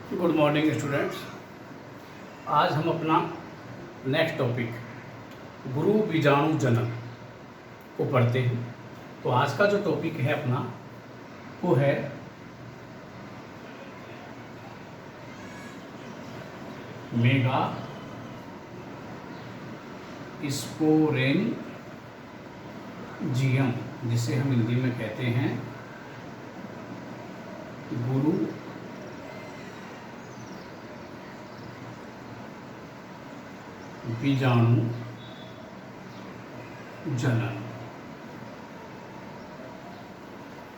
Good morning students. आज हम अपना नेक्स्ट टॉपिक गुरु बीजाणु जनन को पढ़ते हैं। तो आज का जो टॉपिक है अपना वो है मेगा स्पोरेंजियम, जिसे हम हिंदी में कहते हैं गुरु बीजाणु जनन।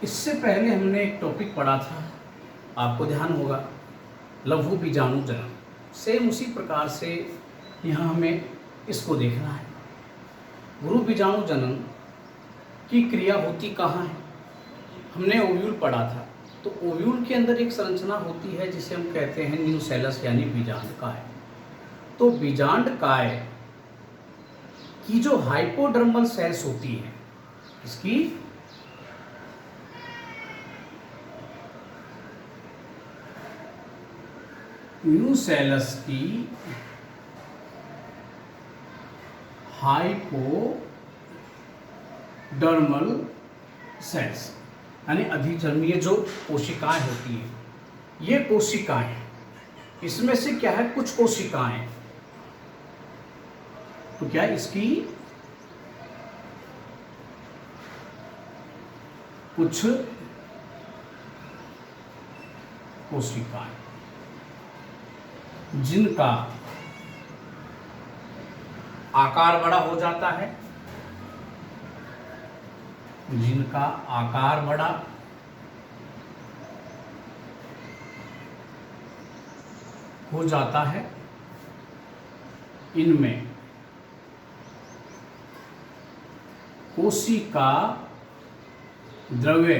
इससे पहले हमने एक टॉपिक पढ़ा था, आपको ध्यान होगा, लघु बीजाणु जनन। सेम उसी प्रकार से यहाँ हमें इसको देखना है। गुरु बीजाणु जनन की क्रिया होती कहाँ है? हमने ओव्यूल पढ़ा था। तो ओव्यूल के अंदर एक संरचना होती है जिसे हम कहते हैं न्यूसेलस यानी बीजांडकाय। तो बीजांडकाय की जो हाइपोडर्मल सेल्स होती है, इसकी न्यूसेलस की हाइपोडर्मल सेल्स यानी अधिचर्मीय जो कोशिकाएं होती हैं, ये कोशिकाएं, इसमें से क्या है, कुछ कोशिकाएं, तो क्या इसकी कुछ कोशिकाएं जिनका आकार बड़ा हो जाता है, जिनका आकार बड़ा हो जाता है, इनमें कोशिका द्रव्य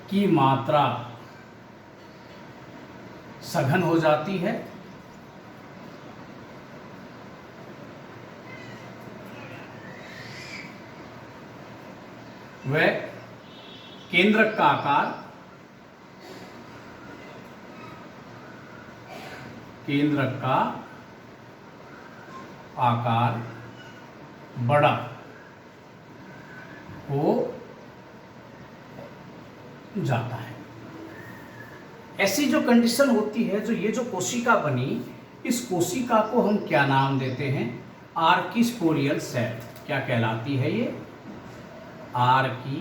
की मात्रा सघन हो जाती है, वह केंद्रक का आकार बड़ा हो जाता है। ऐसी जो कंडीशन होती है, जो ये जो कोशिका बनी, इस कोशिका को हम क्या नाम देते हैं? Archesporial cell. क्या कहलाती है ये? Archesporial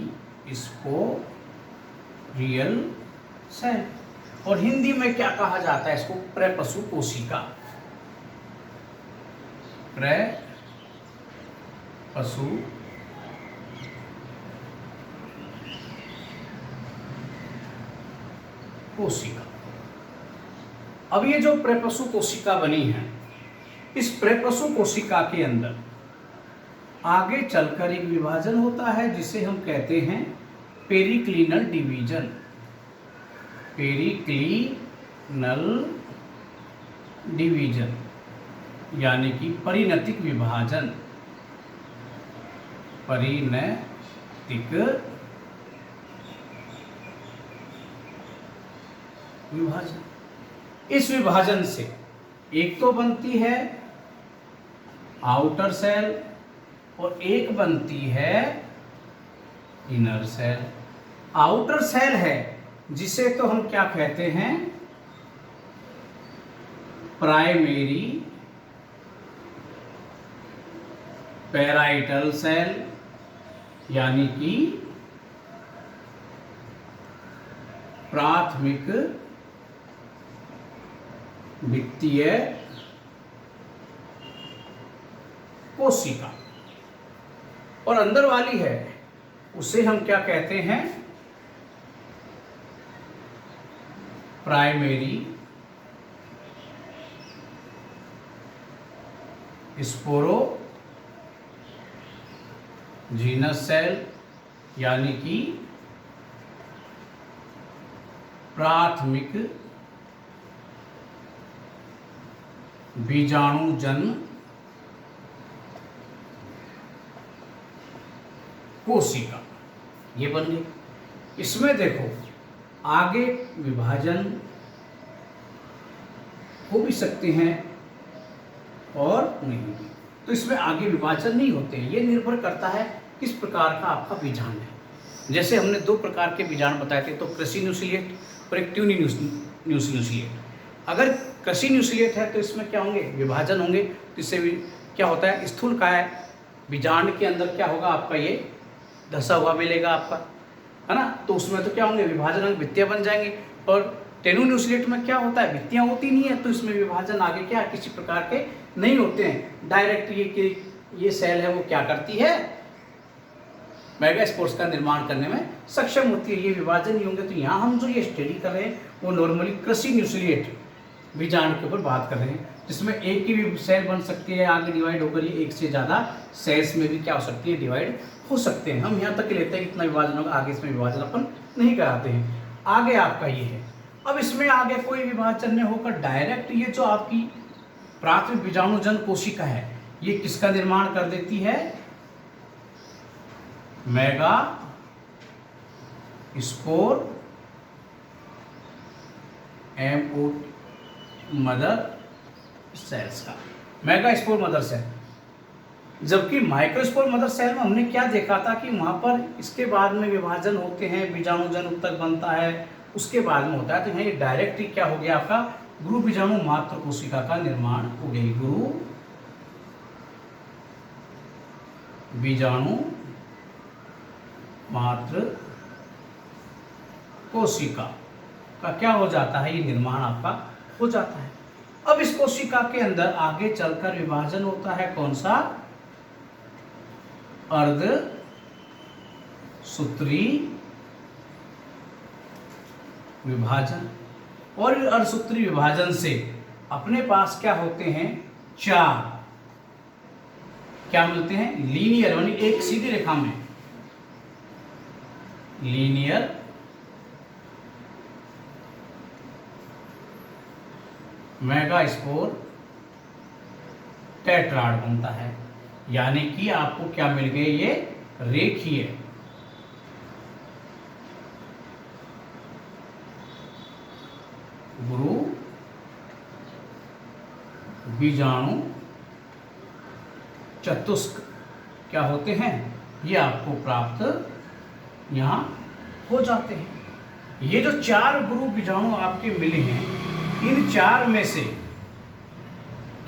cell. और हिंदी में क्या कहा जाता है इसको? प्रपशु कोशिका। प्रपशु कोशिका। अब ये जो प्रपशु कोशिका बनी है, इस प्रपशु कोशिका के अंदर आगे चलकर एक विभाजन होता है जिसे हम कहते हैं पेरिक्लिनल डिवीजन। पेरिक्लिनल डिवीजन यानी कि परिणतिक विभाजन। परिणतिक विभाजन। इस विभाजन से एक तो बनती है आउटर सेल और एक बनती है इनर सेल। आउटर सेल है जिसे तो हम क्या कहते हैं? प्राइमरी पैराइटल सेल यानी कि प्राथमिक वित्तीय कोशिका। और अंदर वाली है उसे हम क्या कहते हैं? प्राइमरी स्पोरोजीनस सेल यानी कि प्राथमिक बीजाणुजन कोशिका। ये बन गई। इसमें देखो आगे विभाजन हो भी सकते हैं और नहीं भी। तो इसमें आगे विभाजन नहीं होते, ये निर्भर करता है किस प्रकार का आपका बीजांड है। जैसे हमने दो प्रकार के बीजांड बताए थे, तो कृषि न्यूक्लिएट और एक ट्यूनी न्यूक्लिएट। अगर कृषि न्यूक्लिएट है तो इसमें क्या होंगे, विभाजन होंगे। तो इससे भी क्या होता है, स्थूलकाय बीजांड के अंदर क्या होगा आपका, ये धसा हुआ मिलेगा आपका, है ना। तो उसमें तो क्या होंगे, विभाजन होंगे, भित्तियाँ बन जाएंगी। और टेनोन्यूक्लिएट में क्या होता है, भित्तियाँ होती नहीं है, तो इसमें विभाजन आगे क्या किसी प्रकार के नहीं होते हैं। डायरेक्ट ये सेल है वो क्या करती है, मेगास्पोर्स का निर्माण करने में सक्षम होती है। ये विभाजन नहीं होंगे। तो यहाँ हम जो ये स्टडी कर रहे हैं वो नॉर्मली कृषि न्यूक्लिएट बीजांड के ऊपर बात कर रहे हैं, जिसमें एक की भी सेल बन सकती है, आगे डिवाइड होकर ये एक से ज़्यादा सेल्स में भी क्या हो सकती है, डिवाइड हो सकते हैं। हम यहाँ तक लेते हैं कि इतना विभाजन होगा, आगे इसमें विभाजन अपन नहीं कराते हैं। आगे आपका ये है। अब इसमें आगे कोई विभाजन नहीं होकर डायरेक्ट ये जो आपकी प्राथमिक बीजाणुजन कोशिका है, ये किसका निर्माण कर देती है, mega spore MO mother cells का, मेगा स्पोर मदर सेल। जबकि माइक्रोस्पोर मदर सेल में हमने क्या देखा था कि वहां पर इसके बाद में विभाजन होते हैं, बीजाणुजन उत्तक बनता है, उसके बाद में होता है। तो यहाँ ये डायरेक्ट ही क्या हो गया आपका, गुरु बीजाणु मात्र कोशिका का निर्माण हो गई। गुरु बीजाणु मात्र कोशिका का क्या हो जाता है, ये निर्माण आपका हो जाता है। अब इस कोशिका के अंदर आगे चलकर विभाजन होता है, कौन सा, अर्धसूत्री विभाजन। और अर्धसूत्री विभाजन से अपने पास क्या होते हैं, चार क्या मिलते हैं, लीनियर, यानी एक सीधी रेखा में लीनियर मेगास्पोर टेट्राड बनता है। यानी कि आपको क्या मिल गए, ये रेखीय गुरु बीजाणु चतुष्क क्या होते हैं, ये आपको प्राप्त यहाँ हो जाते हैं। ये जो चार गुरु बीजाणु आपके मिले हैं, इन चार में से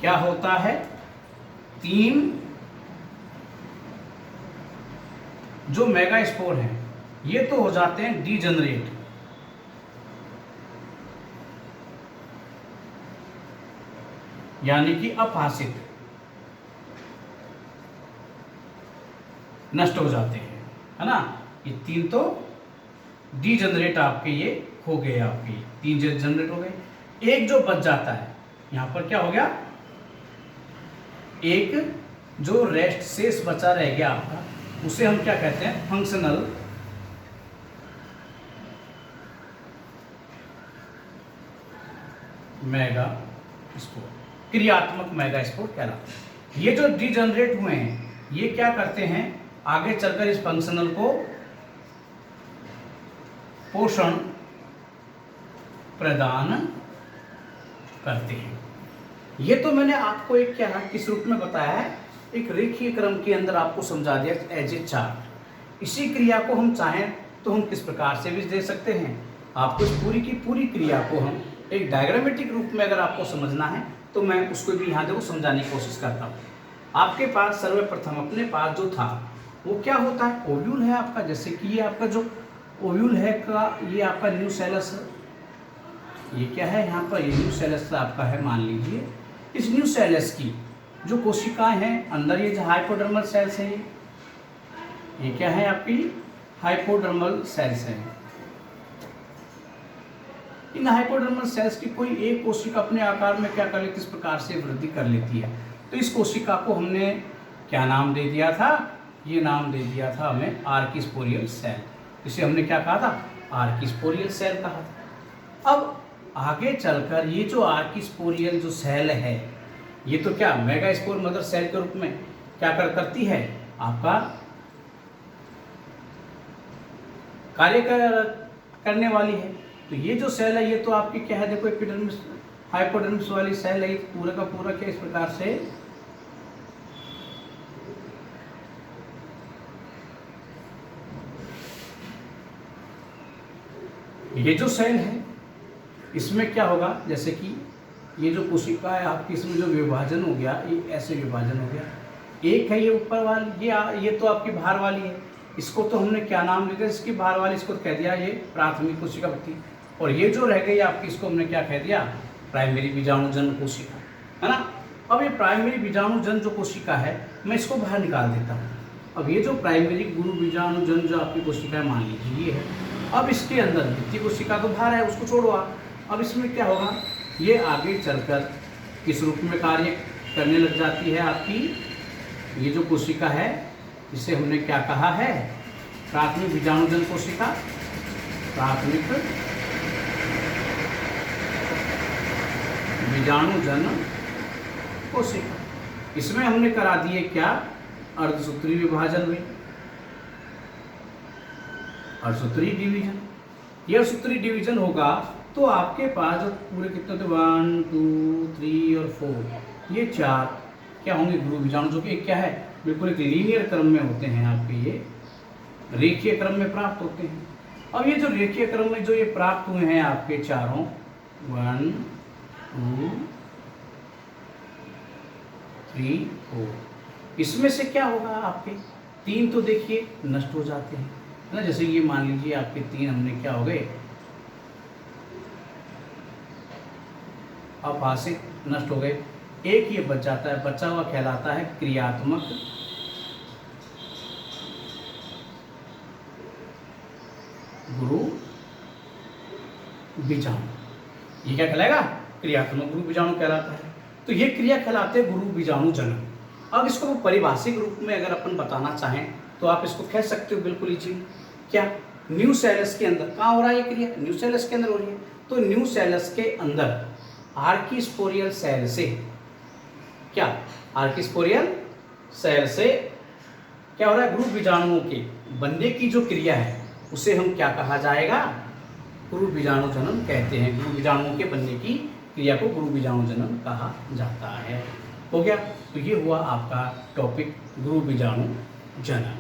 क्या होता है, तीन जो मेगास्पोर हैं ये तो हो जाते हैं डीजनरेट, यानी कि अपहासित, नष्ट हो जाते हैं, है ना। ये तीन तो डीजनरेट आपके ये हो गए, आपके तीन जनरेट हो गए। एक जो बच जाता है, यहां पर क्या हो गया, एक जो रेस्ट शेष बचा रह गया आपका, उसे हम क्या कहते हैं, फंक्शनल मेगास्पोर, क्रियात्मक मेगास्पोर कहलाता है। ये जो डीजनरेट हुए हैं ये क्या करते हैं, आगे चलकर इस फंक्शनल को पोषण प्रदान करते हैं। ये तो मैंने आपको एक क्या है किस रूप में बताया है, एक रेखीय क्रम के अंदर आपको समझा दिया एज ए चार्ट। इसी क्रिया को हम चाहें तो हम किस प्रकार से भी दे सकते हैं। आपको इस पूरी की पूरी क्रिया को हम एक डायग्रामेटिक रूप में अगर आपको समझना है तो मैं उसको भी यहाँ देखो समझाने की कोशिश करता हूँ। आपके पास सर्वप्रथम अपने पास जो था वो क्या होता है, ओव्यूल है आपका। जैसे कि ये आपका जो ओव्यूल है का, ये आपका न्यूसेलस, ये क्या है यहाँ पर, ये न्यूसेलस आपका है मान लीजिए। इस न्यूसेलस की जो कोशिकाएं हैं अंदर, ये जो हाइपोडर्मल सेल्स हैं, ये क्या है आपकी हाइपोडर्मल सेल्स हैं। इन हाइपोडर्मल सेल्स की कोई एक कोशिका अपने आकार में क्या कर लेती, इस प्रकार से वृद्धि कर लेती है। तो इस कोशिका को हमने क्या नाम दे दिया था, ये नाम दे दिया था हमें आर्किस्पोरियल सेल। इसे हमने क्या कहा था, आर्किस्पोरियल सेल कहा था। अब आगे चलकर ये जो आर्किस्पोरियल जो सेल है, ये तो क्या मेगास्पोर मदर सेल के रूप में क्या करती है, आपका कार्य करने वाली है। तो ये जो सेल है ये तो आपकी क्या है, देखो एपिडर्मिस हाइपोडर्मिस वाली सेल है, पूरा का पूरा क्या इस प्रकार से ये जो सेल है इसमें क्या होगा, जैसे कि ये जो कोशिका है आपकी, इसमें जो विभाजन हो गया ये ऐसे विभाजन हो गया। एक है ये ऊपर वाली, ये तो आपकी बाहर वाली है, इसको तो हमने क्या नाम दिया, इसकी बाहर वाली इसको कह दिया ये प्राथमिक कोशिका थी। और ये जो रह गई आपकी, इसको हमने क्या कह दिया, प्राइमरी बीजाणुजन कोशिका, है ना। अब ये प्राइमरी बीजाणुजन जो कोशिका है मैं इसको बाहर निकाल देता हूँ। अब ये जो प्राइमरी गुरु बीजाणुजन जो आपकी कोशिका है, मान लीजिए ये है। अब इसके अंदर द्वितीय कोशिका तो बाहर है, उसको छोड़ो आप। अब इसमें क्या होगा, ये आगे चलकर किस रूप में कार्य करने लग जाती है आपकी ये जो कोशिका है, जिसे हमने क्या कहा है, प्राथमिक बीजाणुजन कोशिका, प्राथमिक बीजाणुजन कोशिका। इसमें हमने करा दिए क्या, अर्धसूत्री विभाजन में, अर्धसूत्री डिवीजन। ये अर्धसूत्री डिवीजन होगा तो आपके पास जो पूरे कितने थे, 1 2 3 और 4, ये 4 क्या होंगे, गुरु बीजाणु, जो कि क्या है, बिल्कुल एक लीनियर क्रम में होते हैं आपके, ये रेखीय क्रम में प्राप्त होते हैं। अब ये जो रेखीय क्रम में जो ये प्राप्त हुए हैं आपके चारों, 1 2 3 4, इसमें से क्या होगा आपके 3 तो देखिए नष्ट हो जाते हैं, है ना। जैसे ये मान लीजिए आपके 3 हमने क्या हो गए, अपाशित नष्ट हो गए। एक ये बच जाता है, बचा हुआ कहलाता है क्रियात्मक गुरु बीजाणु। ये क्या कहलाएगा, क्रियात्मक गुरु बीजाणु कहलाता है। तो ये क्रिया कहलाते हैं गुरु बीजाणु जनन। अब इसको परिभाषिक रूप में अगर अपन बताना चाहें तो आप इसको कह सकते हो बिल्कुल इजी, क्या, न्यू सेलस के अंदर कहाँ हो रहा है ये क्रिया, न्यू सेलस के अंदर हो रही है। तो न्यू सेलस के अंदर आर्किस्पोरियल सेल से क्या, आर्किस्पोरियल सेल से क्या हो रहा है, गुरु बीजाणुओं के बनने की जो क्रिया है उसे हम क्या कहा जाएगा, गुरु बीजाणु जनन कहते हैं। गुरु बीजाणुओं के बनने की क्रिया को गुरु बीजाणु जनन कहा जाता है। हो गया, तो ये हुआ आपका टॉपिक गुरु बीजाणु जनन।